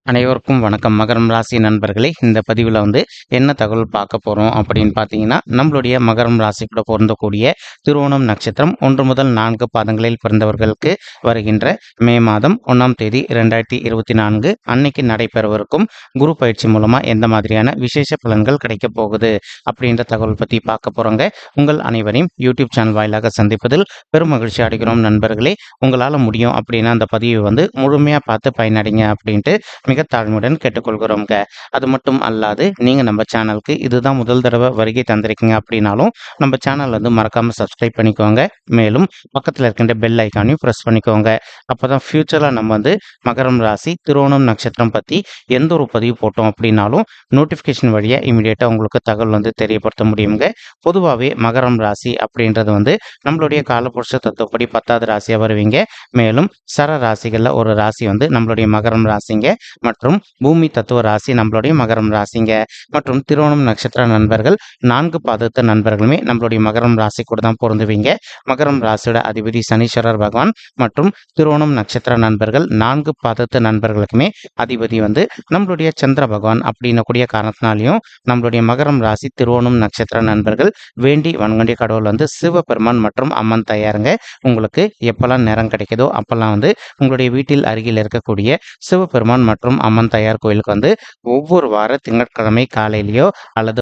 அனைவருக்கும் வணக்கம். மகரம் ராசி நண்பர்களே, இந்த பதிவில் என்ன தகவல் பார்க்க போகிறோம் அப்படின்னு பார்த்தீங்கன்னா, நம்மளுடைய மகரம் ராசி கூட பொருந்தக்கூடிய திருவோணம் நட்சத்திரம் 1 முதல் 4 பாதங்களில் பிறந்தவர்களுக்கு வருகின்ற மே மாதம் 1ஆம் தேதி 2024 அன்னைக்கு நடைபெறவிருக்கும் குரு பயிற்சி மூலமாக எந்த மாதிரியான விசேஷ பலன்கள் கிடைக்க போகுது அப்படின்ற தகவல் பற்றி பார்க்க போகிறோங்க. உங்கள் அனைவரையும் யூடியூப் சேனல் வாயிலாக சந்திப்பதில் பெரும் மகிழ்ச்சி அடைகிறோம் நண்பர்களே. உங்களால் முடியும் அப்படின்னா அந்த பதிவை முழுமையாக பார்த்து பயனடைங்க அப்படின்ட்டு மிக தாழ்மையுடன் கேட்டுக்கொள்கிறோங்க. அது மட்டும் அல்லாது நீங்கள் நம்ம சேனலுக்கு இதுதான் முதல் தடவை வருகை தந்திருக்கீங்க அப்படின்னாலும் நம்ம சேனல் மறக்காமல் சப்ஸ்கிரைப் பண்ணிக்கோங்க. மேலும் பக்கத்தில் இருக்கின்ற பெல் ஐக்கானையும் ப்ரெஸ் பண்ணிக்கோங்க. அப்போ தான் ஃப்யூச்சரில் நம்ம மகரம் ராசி திருவோணம் நட்சத்திரம் பற்றி எந்த ஒரு பதிவு போட்டோம் அப்படின்னாலும் நோட்டிஃபிகேஷன் வழியாக இமீடியட்டாக உங்களுக்கு தகவல் தெரியப்படுத்த முடியுங்க. பொதுவாகவே மகரம் ராசி அப்படின்றது நம்மளுடைய காலபுருஷ தத்துவப்படி 10வது ராசியாக வருவீங்க. மேலும் சர ராசிகளில் ஒரு ராசி நம்மளுடைய மகரம் ராசிங்க. மற்றும் பூமி தத்துவ ராசி நம்மளுடைய மகரம் ராசிங்க. மற்றும் திருவோணம் நட்சத்திர நண்பர்கள் 4 பாதத்து நண்பர்களுமே நம்மளுடைய மகரம் ராசி கூட தான் பொருந்துவீங்க. மகரம் ராசியோட அதிபதி சனீஸ்வரர் பகவான் மற்றும் திருவோணம் நட்சத்திர நண்பர்கள் 4 பாதத்து நண்பர்களுக்குமே அதிபதி நம்மளுடைய சந்திர பகவான் அப்படின்னு கூடிய காரணத்தினாலையும் நம்மளுடைய மகரம் ராசி திருவோணம் நட்சத்திர நண்பர்கள் வேண்டி வணங்கண்டிய கடவுள் சிவபெருமான் மற்றும் அம்மன் தயாருங்க. உங்களுக்கு எப்பெல்லாம் நேரம் கிடைக்குதோ அப்பெல்லாம் உங்களுடைய வீட்டில் அருகில் இருக்கக்கூடிய சிவபெருமான் மற்றும் அம்மன் தயார் கோயிலுக்கு ஒவ்வொரு வார திங்கட்கிழமை காலையிலயோ அல்லது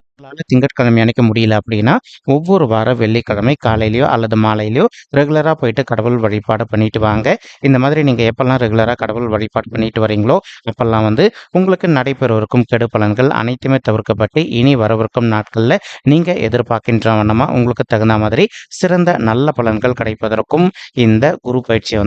திங்கட்கிழமை அன்னைக்கு முடியல அப்படின்னா ஒவ்வொரு வார வெள்ளிக்கிழமை காலையிலயோ அல்லது மாலையிலயோ ரெகுலரா போயிட்டு கடவுள் வழிபாடு பண்ணிட்டு வாங்க. இந்த மாதிரி நீங்க எப்பெல்லாம் ரெகுலரா கடவுள் வழிபாடு பண்ணிட்டு வரீங்களோ அப்பெல்லாம் உங்களுக்கு நடைபெறவிருக்கும் கெடு பலன்கள் அனைத்துமே தவிர்க்கப்பட்டு இனி வரவிருக்கும் நாட்கள்ல நீங்க எதிர்பார்க்கின்ற வண்ணமா உங்களுக்கு தகுந்த மாதிரி சிறந்த நல்ல பலன்கள் கிடைப்பதற்கும் இந்த குரு பயிற்சி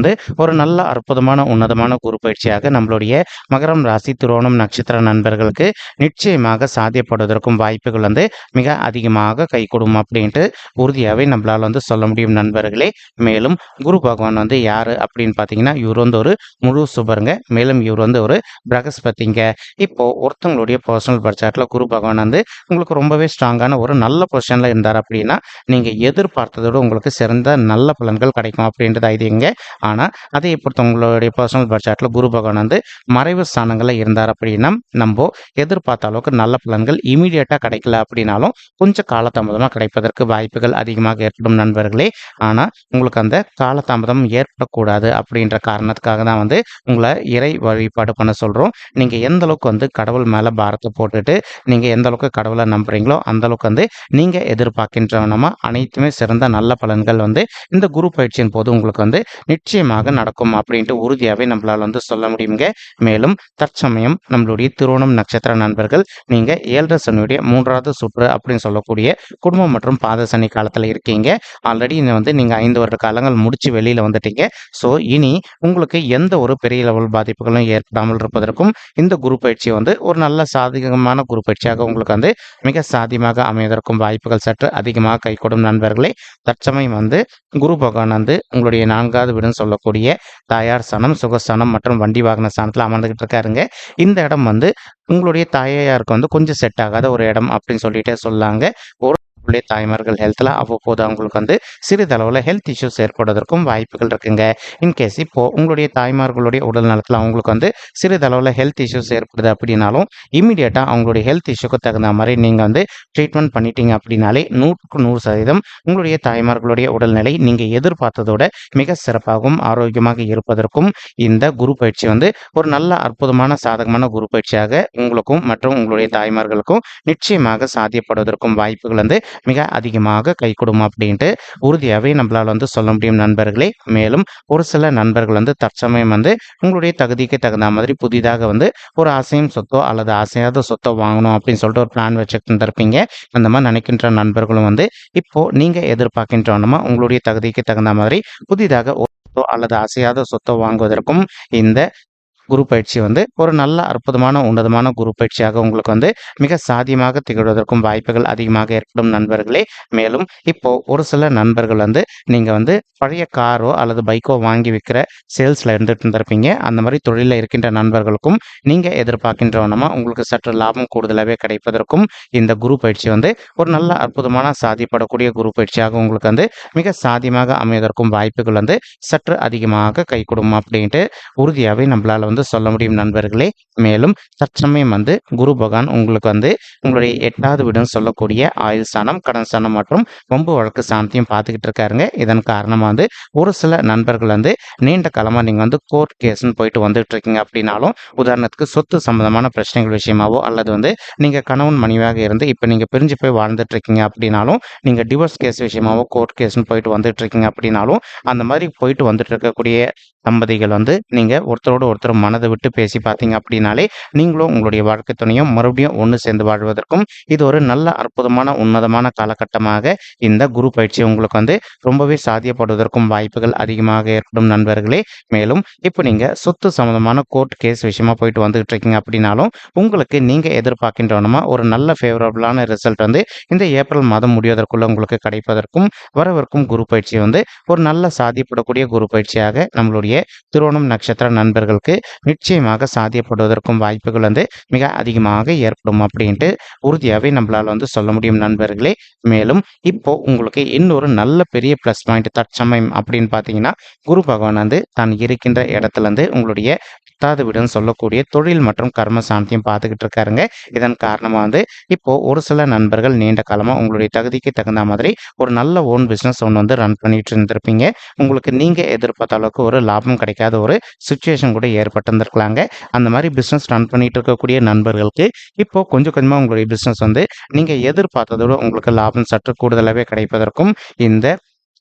ஒரு நல்ல அற்புதமான உன்னதமான குரு பயிற்சியாக நம்மளுடைய மகரம் ராசி திருவோணம் நட்சத்திர நண்பர்களுக்கு நிச்சயமாக சாத்தியப்படுவதற்கும் வாய்ப்புகள் மிக அதிகமாக கைகூடும் அப்படின்ட்டு உறுதியாகவே நம்மளால சொல்ல முடியும் நண்பர்களே. மேலும் குரு பகவான் யாரு அப்படின்னு பார்த்தீங்கன்னா இவர் ஒரு முழு சுபருங்க. மேலும் இவர் ஒரு பிரகஸ்பதிங்க. இப்போ ஒருத்தவங்களுடைய பர்சனல் பட்ஜெட்ல குரு பகவான் உங்களுக்கு ரொம்பவே ஸ்ட்ராங்கான ஒரு நல்ல பொசிஷன்ல இருந்தார் அப்படின்னா நீங்க எதிர்பார்த்ததோடு உங்களுக்கு சிறந்த நல்ல பலன்கள் கிடைக்கும் அப்படின்றது ஐதீங்க. ஆனா அதை பொறுத்த உங்களுடைய பர்சனல் பட்ஜெட்ல குரு பகவான் மறைவு ஸ்தானங்கள்ல இருந்தார் அப்படின்னா நம்ம எதிர்பார்த்த அளவுக்கு நல்ல பலன்கள் இமீடியட்டா கிடைக்கல அப்படின்னாலும் கொஞ்சம் காலதாமதமாக கிடைப்பதற்கு வாய்ப்புகள் அதிகமாக ஏற்படும் நண்பர்களே. ஆனா உங்களுக்கு அந்த காலதாமதம் ஏற்படக்கூடாது அப்படின்ற காரணத்துக்காக தான் உங்களை இறை வழிபாடு பண்ண சொல்றோம். நீங்க எந்த அளவுக்கு கடவுள் மேல பாரத்தை போட்டுட்டு நீங்க எந்த அளவுக்கு கடவுளை நம்புறீங்களோ அந்த அளவுக்கு நீங்க எதிர்பார்க்கின்றவனமா அனைத்துமே சிறந்த நல்ல பலன்கள் இந்த குரு பயிற்சியின் போது உங்களுக்கு நிச்சயமாக நடக்கும் அப்படின்ட்டு உறுதியாகவே நம்மளால சொல்ல முடியுங்க. மேலும் தற்சமயம் நம்மளுடைய திருவோணம் நட்சத்திர நண்பர்கள் நீங்க 7 சனியுடைய 3வது சுற்று அப்படின்னு சொல்லக்கூடிய குடும்பம் மற்றும் பாத சனி காலத்துல இருக்கீங்க. ஆல்ரெடி நீங்க 5 வருட காலங்கள் முடிச்சு வெளியில வந்துட்டீங்க. ஸோ இனி உங்களுக்கு எந்த ஒரு பெரிய லெவல் பாதிப்புகளும் ஏற்படாமல் இருப்பதற்கும் இந்த குரு பயிற்சி ஒரு நல்ல சாதகமான குரு பயிற்சியாக உங்களுக்கு மிக சாத்தியமாக அமைவதற்கும் வாய்ப்புகள் சற்று அதிகமாக கைகூடும் நண்பர்களே. தற்சமயம் குரு பகவான் உங்களுடைய 4வது வீடுன்னு சொல்லக்கூடிய தாயார் ஸ்தானம், சுகஸ்தானம் மற்றும் வண்டி வாகன ஸ்தானத்தில் அமர்ந்துகிட்டு இருக்காருங்க. இந்த இடம் உங்களுடைய தாயாருக்கு கொஞ்சம் செட் ஆகாத ஒரு இடம் அப்படின்னு சொல்லிட்டே சொல்லாங்க. தாய்மார்கள் ஹெல்த்தில் அவ்வப்போது அவங்களுக்கு சிறிதளவில் ஹெல்த் இஷ்யூஸ் ஏற்படுவதற்கும் வாய்ப்புகள் இருக்குங்க. இன்கேஸ் இப்போ உங்களுடைய தாய்மார்களுடைய உடல் நலத்தில் அவங்களுக்கு சிறிதளவில் ஹெல்த் இஷ்யூஸ் ஏற்படுது அப்படின்னாலும் இமீடியட்டாக அவங்களுடைய ஹெல்த் இஷ்யூக்கு தகுந்த மாதிரி நீங்கள் ட்ரீட்மெண்ட் பண்ணிட்டீங்க அப்படின்னாலே 100% உங்களுடைய தாய்மார்களுடைய உடல்நிலை நீங்கள் எதிர்பார்த்ததோட மிக சிறப்பாகவும் ஆரோக்கியமாக இருப்பதற்கும் இந்த குரு பயிற்சி ஒரு நல்ல அற்புதமான சாதகமான குரு பயிற்சியாக உங்களுக்கும் மற்றும் உங்களுடைய தாய்மார்களுக்கும் நிச்சயமாக சாத்தியப்படுவதற்கும் வாய்ப்புகள் மிக அதிகமாக கைகூடும் அப்படின்ட்டு உறுதியாகவே நம்மளால சொல்ல முடியும் நண்பர்களே. மேலும் ஒரு சில நண்பர்கள் தற்சமயம் உங்களுடைய தகுதிக்கு தகுந்த மாதிரி புதிதாக ஒரு அசையும் சொத்தோ அல்லது அசையாத சொத்தோ வாங்கணும் அப்படின்னு சொல்லிட்டு ஒரு பிளான் வச்சுட்டு இருப்பீங்க. அந்த மாதிரி நினைக்கின்ற நண்பர்களும் இப்போ நீங்க எதிர்பார்க்கின்றவனமா உங்களுடைய தகுதிக்கு தகுந்த மாதிரி புதிதாக அல்லது அசையாத சொத்தை வாங்குவதற்கும் இந்த குரு பயிற்சி ஒரு நல்ல அற்புதமான உன்னதமான குரு பயிற்சியாக உங்களுக்கு மிக சாத்தியமாக திகழ்வதற்கும் வாய்ப்புகள் அதிகமாக ஏற்படும் நண்பர்களே. மேலும் இப்போ ஒரு சில நண்பர்கள் நீங்க பழைய காரோ அல்லது பைக்கோ வாங்கி விற்கிற சேல்ஸ்ல இருந்துட்டு இருந்திருப்பீங்க. அந்த மாதிரி தொழிலில் இருக்கின்ற நண்பர்களுக்கும் நீங்க எதிர்பார்க்கின்றவனமா உங்களுக்கு சற்று லாபம் கூடுதலாகவே கிடைப்பதற்கும் இந்த குரு பயிற்சி ஒரு நல்ல அற்புதமான சாதிப்படக்கூடிய குரு பயிற்சியாக உங்களுக்கு மிக சாத்தியமாக அமைவதற்கும் வாய்ப்புகள் சற்று அதிகமாக கைகூடும் அப்படின்ட்டு உறுதியாகவே நம்மளால வந்து சொல்ல முடியும் நண்பர்களே. மேலும் தற்சமயம் வந்து குரு பகவான் உங்களுக்கு வந்து உங்களுடைய 8வது வீடுன்னு சொல்லக்கூடிய ஆயுள் ஸ்தானம், கடன் ஸ்தானம் மற்றும் வம்பு வழக்கு ஸ்தானத்தையும் பார்த்துக்கிட்டு இருக்காருங்க. இதன் காரணமா வந்து ஒரு சில நண்பர்கள் வந்து நீண்ட காலமா நீங்க வந்து கோர்ட் கேஸ்ன்னு போயிட்டு வந்துட்டு இருக்கீங்க அப்படின்னாலும், உதாரணத்துக்கு சொத்து சம்பந்தமான பிரச்சனைகள் விஷயமாவோ அல்லது வந்து நீங்க கணவன் மனைவியாக இருந்து இப்ப நீங்க பிரிஞ்சு போய் வாழ்ந்துட்டு இருக்கீங்க அப்படின்னாலும், நீங்க டிவோர்ஸ் கேஸ் விஷயமாவோ கோர்ட் கேஸ்ன்னு போயிட்டு வந்துட்டு இருக்கீங்க அப்படின்னாலும், அந்த மாதிரி போயிட்டு வந்துட்டு இருக்கக்கூடிய தம்பதிகள் வந்து நீங்க ஒருத்தரோட ஒருத்தர் மனதை விட்டு பேசி பார்த்தீங்க அப்படின்னாலே, நீங்களும் உங்களுடைய வாழ்க்கை துணையும் மறுபடியும் ஒண்ணு சேர்ந்து வாழ்வதற்கும் இது ஒரு நல்ல அற்புதமான உன்னதமான காலகட்டமாக இந்த குரு பயிற்சி உங்களுக்கு வந்து ரொம்பவே சாத்தியப்படுவதற்கும் வாய்ப்புகள் அதிகமாக ஏற்படும் நண்பர்களே. மேலும் இப்போ நீங்க சொத்து சம்பந்தமான கோர்ட் கேஸ் விஷயமா போயிட்டு வந்துகிட்டு இருக்கீங்க அப்படின்னாலும், உங்களுக்கு நீங்க எதிர்பார்க்கின்றவனமா ஒரு நல்ல ஃபேவரபிளான ரிசல்ட் வந்து இந்த ஏப்ரல் மாதம் முடிவதற்குள்ள உங்களுக்கு கிடைப்பதற்கும், வரவிருக்கும் குரு பயிற்சி வந்து ஒரு நல்ல சாத்தியப்படக்கூடிய குரு பயிற்சியாக நம்மளுடைய திருவோணம் நட்சத்திர நண்பர்களுக்கு நிச்சயமாக சாத்தியப்படுவதற்கும் வாய்ப்புகள் வந்து மிக அதிகமாக ஏற்படும் அப்படின்ட்டு உறுதியாகவே நம்மளால வந்து சொல்ல முடியும் நண்பர்களே. மேலும் இப்போ உங்களுக்கு இன்னொரு நல்ல பெரிய ப்ளஸ் பாயிண்ட் தற்சமயம் அப்படின்னு பார்த்தீங்கன்னா, குரு பகவான் வந்து தான் இருக்கின்ற இடத்துல இருந்து உங்களுடைய 10வது வீடுன்னு சொல்லக்கூடிய தொழில் மற்றும் கர்ம சாந்தியம் பார்த்துக்கிட்டு இருக்காருங்க. இதன் காரணமா வந்து இப்போ ஒரு சில நண்பர்கள் நீண்ட காலமா உங்களுடைய தகுதிக்கு தகுந்த மாதிரி ஒரு நல்ல ஓன் பிசினஸ் ஒன்று வந்து ரன் பண்ணிட்டு இருந்திருப்பீங்க. உங்களுக்கு நீங்க எதிர்பார்த்த அளவுக்கு ஒரு லாபம் கிடைக்காத ஒரு சிச்சுவேஷன் கூட ஏற்பட்டிருந்திருக்கலாங்க. அந்த மாதிரி பிசினஸ் ரன் பண்ணிட்டு இருக்கக்கூடிய நண்பர்களுக்கு இப்போ கொஞ்சம் கொஞ்சமா உங்களுடைய பிசினஸ் வந்து நீங்க எதிர்பார்த்ததை விட உங்களுக்கு லாபம் சற்று கூடுதலாகவே கிடைப்பதற்கும் இந்த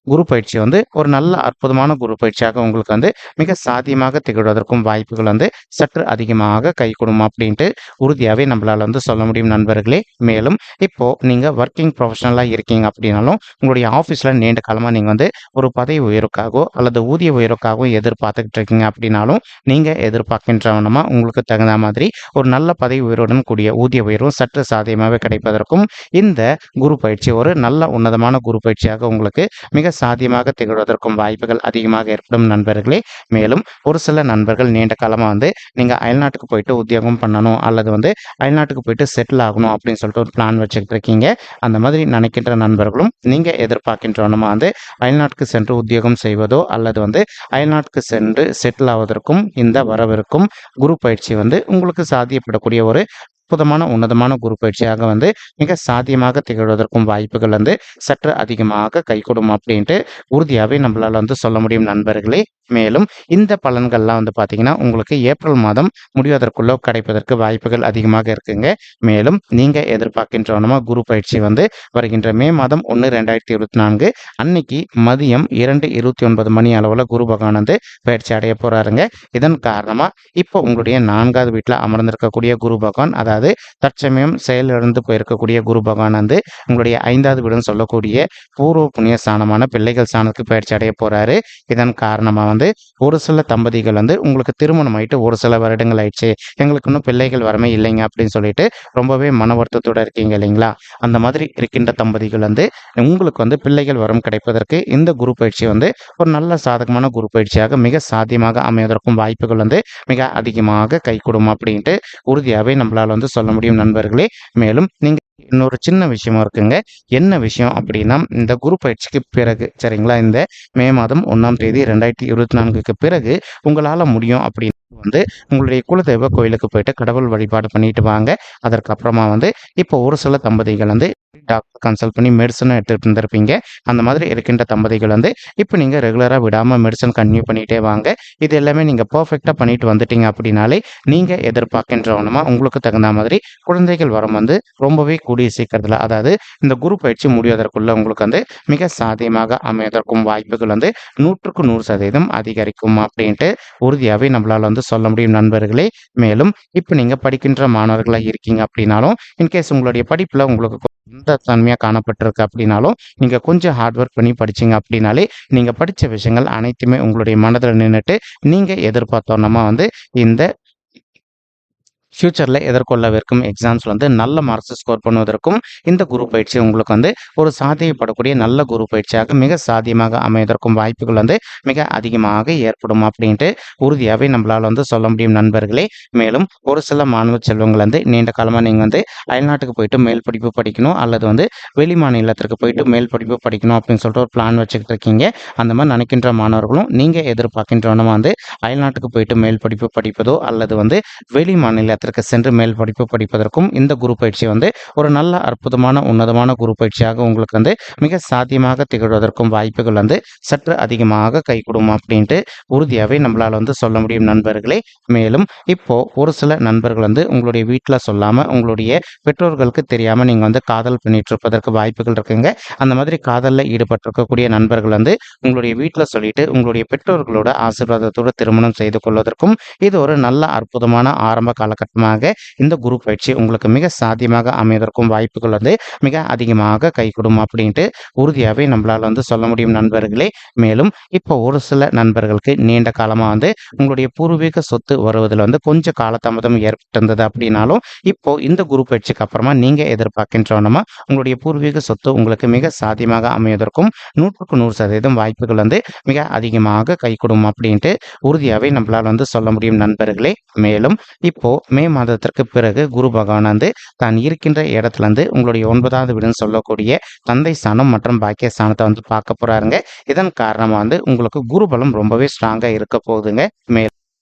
குரு பயிற்சி வந்து ஒரு நல்ல அற்புதமான குரு பயிற்சியாக உங்களுக்கு வந்து மிக சாத்தியமாக திகழ்வதற்கும் வாய்ப்புகள் வந்து சற்று அதிகமாக கைகூடும் அப்படின்ட்டு உறுதியாகவே நம்மளால வந்து சொல்ல முடியும் நண்பர்களே. மேலும் இப்போ நீங்க ஒர்க்கிங் ப்ரொஃபஷனலா இருக்கீங்க அப்படின்னாலும், உங்களுடைய ஆஃபீஸில் நீண்ட காலமாக நீங்கள் வந்து ஒரு பதவி உயர்வுக்காகவோ அல்லது ஊதிய உயர்வுக்காகவோ எதிர்பார்த்துக்கிட்டு இருக்கீங்க அப்படின்னாலும், நீங்கள் எதிர்பார்க்கின்றவனமா உங்களுக்கு தகுந்த மாதிரி ஒரு நல்ல பதவி உயர்வுடன் கூடிய ஊதிய உயர்வும் சற்று சாத்தியமாகவே கிடைப்பதற்கும் இந்த குரு பயிற்சி ஒரு நல்ல உன்னதமான குரு பயிற்சியாக உங்களுக்கு மிக சாத்தியமாக திகழ்வதற்கும் வாய்ப்புகள் அதிகமாக ஏற்படும் நண்பர்களே. மேலும் ஒரு சில நண்பர்கள் நீண்ட காலமாக வந்து நீங்கள் அயல்நாட்டுக்கு போயிட்டு உத்தியோகம் பண்ணணும் அல்லது வந்து அயல்நாட்டுக்கு போயிட்டு செட்டில் ஆகணும் அப்படின்னு சொல்லிட்டு ஒரு பிளான் வச்சுக்கிட்டு இருக்கீங்க. அந்த மாதிரி நினைக்கின்ற நண்பர்களும் நீங்கள் எதிர்பார்க்கின்றவனுமா வந்து அயல்நாட்டுக்கு சென்று உத்தியோகம் செய்வதோ அல்லது வந்து அயல்நாட்டுக்கு சென்று செட்டில் ஆவதற்கும் இந்த வரவிருக்கும் குரு பயிற்சி வந்து உங்களுக்கு சாத்தியப்படக்கூடிய ஒரு அற்புதமான உன்னதமான குரு பயிற்சியாக வந்து மிக சாத்தியமாக திகழ்வதற்கும் வாய்ப்புகள் வந்து சற்று அதிகமாக கைகூடும் அப்படின்ட்டு உறுதியாகவே நம்மளால வந்து சொல்ல முடியும் நண்பர்களே. மேலும் இந்த பலன்கள்லாம் வந்து பார்த்தீங்கன்னா உங்களுக்கு ஏப்ரல் மாதம் முடிவதற்குள்ள கிடைப்பதற்கு வாய்ப்புகள் அதிகமாக இருக்குங்க. மேலும் நீங்கள் எதிர்பார்க்கின்றவனமா குரு பயிற்சி வந்து வருகின்ற மே மாதம் 1/2024 அன்னைக்கு மதியம் 2:29 மணி அளவில் குரு பகவான் வந்து பயிற்சி அடைய போறாருங்க. இதன் காரணமா இப்போ உங்களுடைய 4வது வீட்டில் அமர்ந்திருக்கக்கூடிய குரு பகவான், அதாவது தற்சமயம் செயலிழந்து போயிருக்கக்கூடிய குரு பகவான் வந்து உங்களுடைய 5வது வீடுன்னு சொல்லக்கூடிய பூர்வ புண்ணிய ஸ்தானமான பிள்ளைகள் ஸ்தானத்துக்கு பயிற்சி அடைய போறாரு. இதன் காரணமா வந்து ஒரு சில தம்பதிகள் வந்து உங்களுக்கு திருமணம் ஆயிட்டு ஒரு சில வருடங்கள் ஆயிடுச்சு, எங்களுக்கு இன்னும் பிள்ளைகள் வரமே இல்லைங்க அப்படின்னு சொல்லிட்டு ரொம்பவே மன வருத்தத்தோட இருக்கீங்க இல்லைங்களா? அந்த மாதிரி இருக்கின்ற தம்பதிகள் வந்து உங்களுக்கு வந்து பிள்ளைகள் வரம் கிடைப்பதற்கு இந்த குரு பயிற்சி வந்து ஒரு நல்ல சாதகமான குரு பயிற்சியாக மிக சாத்தியமாக அமைவதற்கும் வாய்ப்புகள் வந்து மிக அதிகமாக கைகூடும் அப்படின்ட்டு உறுதியாகவே நம்மளால வந்து சொல்ல முடியும் நண்பர்களே. மேலும் நீங்க இன்னொரு சின்ன விஷயமா இருக்குங்க. என்ன விஷயம் அப்படின்னா, இந்த குரு பயிற்சிக்கு பிறகு சரிங்களா, இந்த மே மாதம் 1ஆம் தேதி 2024க்கு பிறகு உங்களால முடியும் அப்படின்னு வந்து உங்களுடைய குலதெய்வ கோயிலுக்கு போயிட்டு கடவுள் வழிபாடு பண்ணிட்டு வாங்க. அதற்கப்புறமா வந்து இப்போ ஒரு சில தம்பதிகள் வந்து டாக்டர் கன்சல்ட் பண்ணி மெடிசனும் எடுத்துட்டு இருந்திருப்பீங்க. அந்த மாதிரி இருக்கின்ற தம்பதிகள் வந்து இப்போ நீங்க ரெகுலரா விடாம மெடிசன் கன்டினியூ பண்ணிட்டே வாங்க. இது எல்லாமே நீங்க பெர்ஃபெக்ட்டா பண்ணிட்டு வந்துட்டீங்க அப்படின்னாலே நீங்க எதிர்பார்க்கின்றவனமா உங்களுக்கு தகுந்த மாதிரி குழந்தைகள் வரம் வந்து ரொம்பவே கூடிய சீக்கிரத்துல, அதாவது இந்த குரு பயிற்சி முடிவதற்குள்ள உங்களுக்கு வந்து மிக சாத்தியமாக அமைவதற்கும் வாய்ப்புகள் வந்து 100க்கு 100% அதிகரிக்கும் அப்படின்ட்டு உறுதியாகவே நம்மளால வந்து சொல்ல முடியும் நண்பர்களே. மேலும் இப்போ நீங்க படிக்கின்ற மாணவர்களாக இருக்கீங்க அப்படின்னாலும், இன்கேஸ் உங்களுடைய படிப்புல உங்களுக்கு எந்த தன்மையா காணப்பட்டிருக்கு அப்படின்னாலும், நீங்க கொஞ்சம் ஹார்ட் ஒர்க் பண்ணி படிச்சீங்க அப்படின்னாலே நீங்க படிச்ச விஷயங்கள் அனைத்துமே உங்களுடைய மனதில் நின்றுட்டு நீங்க எதிர்பார்த்தோன்னமா வந்து இந்த ஃபியூச்சரில் எதிர்கொள்ளவிருக்கும் எக்ஸாம்ஸில் வந்து நல்ல மார்க்ஸ் ஸ்கோர் பண்ணுவதற்கும் இந்த குரு பயிற்சி உங்களுக்கு வந்து ஒரு சாத்தியப்படக்கூடிய நல்ல குரு பயிற்சியாக மிக சாத்தியமாக அமைவதற்கும் வாய்ப்புகள் வந்து மிக அதிகமாக ஏற்படும் அப்படின்ட்டு உறுதியாகவே நம்மளால் வந்து சொல்ல முடியும் நண்பர்களே. மேலும் ஒரு சில மாணவ செல்வங்கள் வந்து நீண்ட காலமாக நீங்கள் வந்து அயல்நாட்டுக்கு போயிட்டு மேல் படிப்பு படிக்கணும் அல்லது வந்து வெளி மாநிலத்திற்கு போயிட்டு மேல் படிப்பு படிக்கணும் அப்படின்னு சொல்லிட்டு ஒரு பிளான் வச்சுக்கிட்டு இருக்கீங்க. அந்த மாதிரி நினைக்கின்ற மாணவர்களும் நீங்கள் எதிர்பார்க்கின்றவனமா வந்து அயல்நாட்டுக்கு போயிட்டு மேல் படிப்பு படிப்பதோ அல்லது வந்து வெளி மாநிலத்திற்கு சென்று மேல் படிப்பு படிப்பதற்கும் இந்த குரு பயிற்சி வந்து ஒரு நல்ல அற்புதமான உன்னதமான குரு பயிற்சியாக உங்களுக்கு வந்து மிக சாத்தியமாக திகழ்வதற்கும் வாய்ப்புகள் வந்து சற்று அதிகமாக கைகூடும் அப்படின்ட்டு உறுதியாகவே நம்மளால் வந்து சொல்ல முடியும் நண்பர்களே. மேலும் இப்போ ஒரு சில நண்பர்கள் வந்து உங்களுடைய வீட்டில் சொல்லாமல் உங்களுடைய பெற்றோர்களுக்கு தெரியாமல் நீங்கள் வந்து காதல் பண்ணிட்டு இருப்பதற்கு வாய்ப்புகள் இருக்குங்க. அந்த மாதிரி காதலில் ஈடுபட்டிருக்கக்கூடிய நண்பர்கள் வந்து உங்களுடைய வீட்டில் சொல்லிட்டு உங்களுடைய பெற்றோர்களோட ஆசீர்வாதத்தோடு திருமணம் செய்து கொள்வதற்கும் இது ஒரு நல்ல அற்புதமான ஆரம்ப காலகட்டமாக இந்த குரு பயிற்சி உங்களுக்கு மிக சாத்தியமாக அமைவதற்கும் வாய்ப்புகள் வந்து மிக அதிகமாக கைகூடும் அப்படின்ட்டு உறுதியாகவே நம்மளால் வந்து சொல்ல முடியும் நண்பர்களே. மேலும் இப்போ ஒரு சில நண்பர்களுக்கு நீண்ட காலமாக வந்து உங்களுடைய பூர்வீக சொத்து வருவதில் வந்து கொஞ்சம் காலதாமதம் ஏற்பட்டிருந்தது அப்படின்னாலும் இப்போ இந்த குரு பயிற்சிக்கு அப்புறமா நீங்க எதிர்பார்க்கின்றவனமா உங்களுடைய பூர்வீக சொத்து உங்களுக்கு மிக சாத்தியமாக அமைவதற்கும் 100% வாய்ப்புகள் வந்து மிக அதிகமாக கைகூடும் அப்படின்ட்டு உறுதியாகவே நம்மளால் வந்து சொல்ல முடியும் நண்பர்களே. மேலும் இப்போ மே மாதத்திற்கு பிறகு குரு பகவான் வந்து தான் இருக்கின்ற இடத்துல இருந்து உங்களுடைய 9வது வீடுன்னு சொல்லக்கூடிய தந்தை ஸ்தானம் மற்றும் பாக்கிய ஸ்தானத்தை வந்து பார்க்க போறாருங்க. இதன் காரணமா வந்து உங்களுக்கு குரு பலம் ரொம்பவே ஸ்ட்ராங்கா இருக்க போகுதுங்க.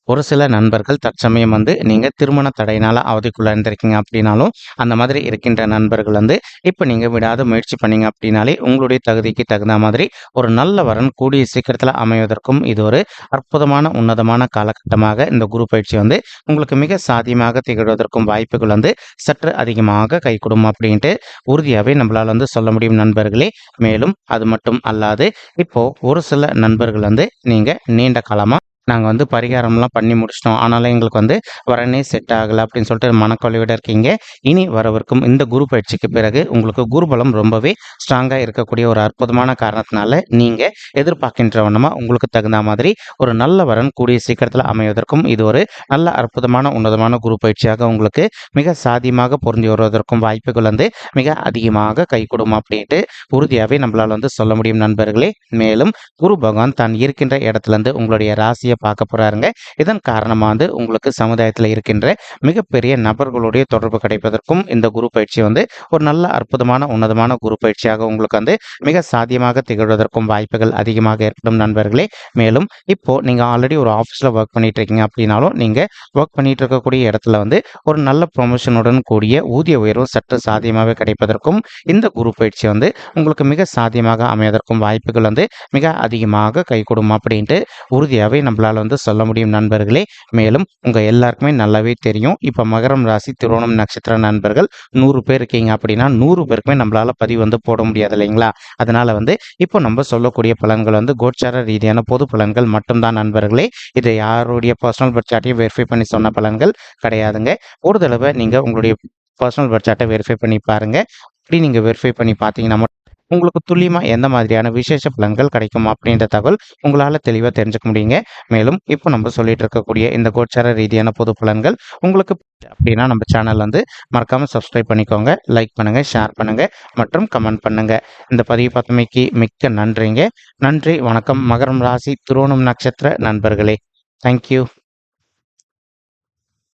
ஒரு சில நண்பர்கள் தற்சமயம் வந்து நீங்கள் திருமண தடையினால் அவதிக்குள்ளே இருந்திருக்கீங்க அப்படின்னாலும் அந்த மாதிரி இருக்கின்ற நண்பர்கள் வந்து இப்போ நீங்கள் விடாத முயற்சி பண்ணீங்க அப்படின்னாலே உங்களுடைய தகுதிக்கு தகுந்த மாதிரி ஒரு நல்ல வரன் கூடிய சீக்கிரத்தில் அமைவதற்கும் இது ஒரு அற்புதமான உன்னதமான காலகட்டமாக இந்த குரு பயிற்சி வந்து உங்களுக்கு மிக சாத்தியமாக திகழ்வதற்கும் வாய்ப்புகள் வந்து சற்று அதிகமாக கைகூடும் அப்படின்ட்டு உறுதியாகவே நம்மளால் வந்து சொல்ல முடியும் நண்பர்களே. மேலும் அது மட்டும் அல்லாது இப்போ ஒரு சில நண்பர்கள் வந்து நீங்கள் நீண்ட காலமாக நாங்கள் வந்து பரிகாரம்லாம் பண்ணி முடிச்சிட்டோம், ஆனாலும் எங்களுக்கு வந்து வரனே செட் ஆகலை அப்படின்னு சொல்லிட்டு மனக்கொலையோட இருக்கீங்க. இனி வரவிருக்கும் இந்த குரு பயிற்சிக்கு பிறகு உங்களுக்கு குருபலம் ரொம்பவே ஸ்ட்ராங்காக இருக்கக்கூடிய ஒரு அற்புதமான காரணத்தினால நீங்கள் எதிர்பார்க்கின்ற வண்ணமாக உங்களுக்கு தகுந்த மாதிரி ஒரு நல்ல வரன் கூடிய சீக்கிரத்தில் அமைவதற்கும் இது ஒரு நல்ல அற்புதமான உன்னதமான குரு பயிற்சியாக உங்களுக்கு மிக சாதியமாக பொருந்தி வருவதற்கும் வாய்ப்புகள் வந்து மிக அதிகமாக கைகூடும் அப்படின்ட்டு உறுதியாகவே நம்மளால் வந்து சொல்ல முடியும் நண்பர்களே. மேலும் குரு பகவான் தான் இருக்கின்ற இடத்துல இருந்து உங்களுடைய ராசியை பார்க்க போறாருங்க. இதன் காரணமா வந்து உங்களுக்கு சமுதாயத்தில் இருக்கின்ற மிகப்பெரிய நபர்களுடைய தொடர்பு கிடைப்பதற்கும் இந்த குரு பயிற்சி வந்து ஒரு நல்ல அற்புதமான உன்னதமான குரு பயிற்சியாக உங்களுக்கு வந்து மிக சாத்தியமாக திகழ்வதற்கும் வாய்ப்புகள் அதிகமாக ஏற்படும் நண்பர்களே. மேலும் இப்போ நீங்க ஆல்ரெடி ஒரு ஆஃபீஸில் ஒர்க் பண்ணிட்டு இருக்கீங்க அப்படின்னாலும் நீங்க ஒர்க் பண்ணிட்டு இருக்கக்கூடிய இடத்துல வந்து ஒரு நல்ல ப்ரொமோஷனுடன் கூடிய ஊதிய உயர்வு சற்று சாத்தியமாக கிடைப்பதற்கும் இந்த குரு பயிற்சி வந்து உங்களுக்கு மிக சாத்தியமாக அமைவதற்கும் வாய்ப்புகள் வந்து மிக அதிகமாக கைகூடும் அப்படின்ட்டு உறுதியாகவே நம்மளால் வந்து சொல்ல முடியும் நண்பர்களே. மேலும் உங்க எல்லாருக்குமே நல்லாவே தெரியும், இப்ப மகரம் ராசி திருவோணம் நட்சத்திர நண்பர்கள் 100 பேர் இருக்கீங்க அப்படின்னா 100 பேருக்குமே நம்மளால பதிவு வந்து போட முடியாது இல்லைங்களா. அதனால வந்து இப்போ நம்ம சொல்லக்கூடிய பலன்கள் வந்து கோச்சார ரீதியான பொது பலன்கள் மட்டும்தான் நண்பர்களே. இது யாருடைய பர்சனல் பட்சாட்டையும் வெரிஃபை பண்ணி சொன்ன பலன்கள் கிடையாதுங்க. ஒரு தடவை நீங்க உங்களுடைய பர்சனல் பட்சாட்டை வெரிஃபை பண்ணி பாருங்க. அப்படி நீங்க வெரிஃபை பண்ணி பார்த்தீங்கன்னா உங்களுக்கு துல்லியமா எந்த மாதிரியான விசேஷ பலன்கள் கிடைக்கும் அப்படின்ற தகவல் உங்களால தெளிவா தெரிஞ்சுக்க முடியுங்க. மேலும் இப்போ நம்ம சொல்லிட்டு இருக்கக்கூடிய இந்த கோச்சார ரீதியான பொது பலன்கள் உங்களுக்கு அப்படின்னா நம்ம சேனல் வந்து மறக்காம சப்ஸ்கிரைப் பண்ணிக்கோங்க, லைக் பண்ணுங்க, ஷேர் பண்ணுங்க மற்றும் கமெண்ட் பண்ணுங்க. இந்த பதிவு பார்த்தமைக்கு மிக்க நன்றிங்க. நன்றி, வணக்கம். மகரம் ராசி திருவோணம் நட்சத்திர நண்பர்களே, தேங்க்யூ.